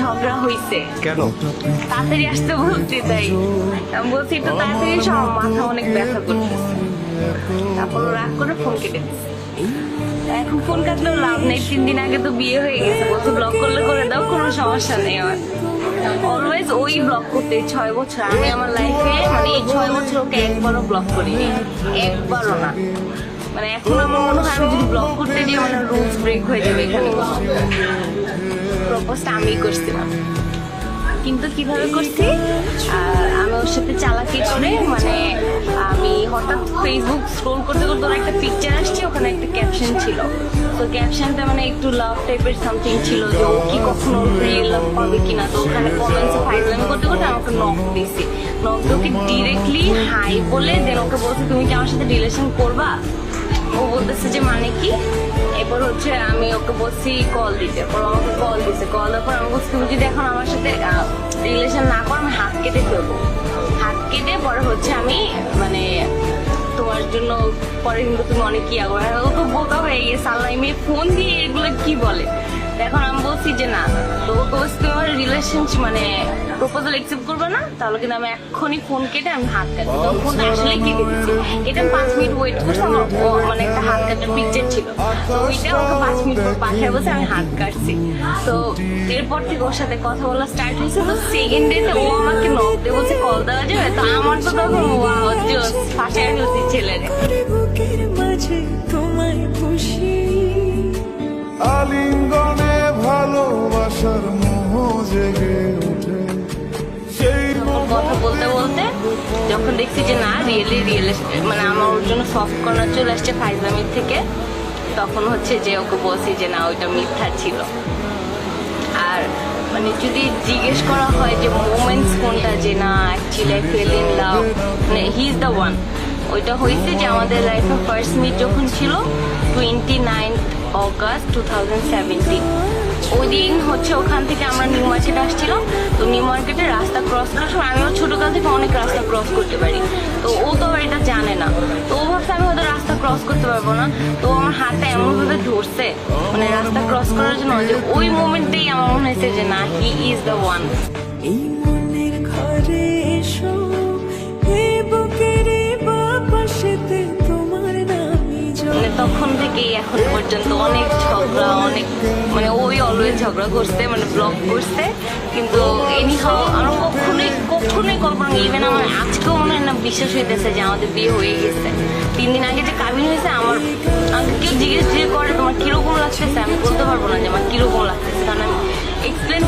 ঝগড়া হইছে। কেন? তাড়াতাড়ি আসতে বলছি, তাই আমি বলছি একটু তাড়াতাড়ি এসো, আমার মাথা অনেক ব্যথা করতেছে। তারপর ও রাগ করে ফোন কেটে দিচ্ছে। এখন ফোন কাটলেও লাভ নেই, 3 দিন আগে তো বিয়ে হয়ে গেছে, বলছে ব্লক করলে করে দাও, কোনো সমস্যা নেই আমার। অলওয়েজ ওই ব্লক করতে 6 বছর আমি আমার লাইফে, মানে এই 6 বছর ওকে একবারও ব্লক করিনি, একবারও না। মানে এখন আমার মনে হয় আমি যদি ব্লক করতে যাই মানে রুলস ব্রেক হয়ে যাবে এখানে। প্রপোজটা আমি করছিলাম, কিন্তু কিভাবে করছি, আমি ওর সাথে চালাকি করে, মানে আমি হঠাৎ ফেসবুক স্ক্রোল করতে করতে ওর একটা পিকচার আসছে, ওখানে একটা ক্যাপশন ছিল। তো ক্যাপশনটা মানে একটু লাভ টাইপের সামথিং ছিল, যে ও কি কখনো রিয়েল লাভ পাবে কিনা। তো ওখানে কমেন্টসে ফাইজলামি করতে করতে আমাকে নক দিয়েছি। নক দিয়ে ওকে ডিরেক্টলি হাই বলে দেন ওকে বলছে তুমি কি আমার সাথে রিলেশন করবা। ও বলতেছে যে মানে কি। এরপর হচ্ছে আমি ওকে বলছি কল দিতে, পর আমাকে কল দিছে। কল দেওয়ার পর আমি বলছি তুমি যদি এখন আমার সাথে রিলেশন না করো আমি হাত কেটে ফেলবো। হাত কেটে পরে হচ্ছে আমি মানে তোমার জন্য পরে কিন্তু তুমি অনেক কি আগে ও তো বোকা হয়ে গেছে, আল্লাহ মেয়ে ফোন দিয়ে এগুলো কি বলে। এখন আমি বলছি যে না, তো ওকে বলছি তুমি আমার রিলেশনশিপ মানে প্রপোজাল অ্যাকসেপ্ট করবে না, তাহলে কিন্তু আমি এক্ষুনি ফোন কেটে আমি হাত কাটবো। তো ফোনটা আসলে কেটে দিচ্ছি, এটা 5 মিনিট ওয়েট করছে, আমার মানে একটা হাত কাটার পিকচার ছিল, তো ওইটা ওকে 5 মিনিট পর পাঠিয়ে বসে আমি হাত কাটছি। তো এরপর থেকে ওর সাথে কথা বলা স্টার্ট হয়েছে। তো সেকেন্ড ডেতে ও আমাকে নক দিয়ে বলছে কল দেওয়া যাবে। তো আমার তো তখন ওয়াও জোস, ফাঁসায় ফেলছি ছেলেরে। বুকের মাঝে তোমায় খুশি আলিঙ্গনে ভালোবাসার মোহ জেগে ওঠে সেই কথা বলতে বলতে যখন দেখছি যে না রিয়েলি মানে আমার ওর জন্য সফট কর্নার চলে আসছে ফাইজলামির থেকে, তখন হচ্ছে যে ওকে বলছি যে না ওইটা মিথ্যা ছিল। আর মানে যদি জিজ্ঞেস করা হয় যে মোমেন্টস কোনটা, যে না actually I fail in love, মানে হি ইজ দ্য ওয়ান, ওইটা হয়েছে যে আমাদের লাইফে ফার্স্ট মিট যখন ছিল 29 অগাস্ট 2017। ওই দিন হচ্ছে ওখান থেকে আমরা নিউ মার্কেটে আসছিলাম। তো নিউ মার্কেটে রাস্তা ক্রস করার সময় আমিও ছোটকাল থেকে অনেক রাস্তা ক্রস করতে পারি, তো ও তো আবার এটা জানে না। তো ও ভাবছে আমি হয়তো রাস্তা ক্রস করতে পারবো না, তো আমার হাতে এমনভাবে ধরছে মানে রাস্তা ক্রস করার জন্য, যে ওই মোমেন্টেই আমার মনে হয়েছে যে না হি ইজ দ্য ওয়ান। এই মনের ঘরে এসো এই বুকের বাপাশেতে তোমার নামই মানে তখন থেকেই এখন পর্যন্ত অনেক ঝগড়া, অনেক মানে ওই অলওয়েজ ঝগড়া করছে, মানে ব্লক করছে। কিন্তু এনি হাও আমার কখনোই কল্পনা নেই, ইভেন আমার আজকেও মনে হয় না বিশ্বাস হইতেছে যে আমাদের বিয়ে হয়ে গেছে। 3 দিন আগে যে কাবিন হয়েছে, আমার আমাকে কেউ জিজ্ঞেস করে তোমার কিরকম লাগতেছে, আমি বলতে পারবো না যে আমার কিরকম লাগতেছে, কারণ আমি এক্সপ্লেন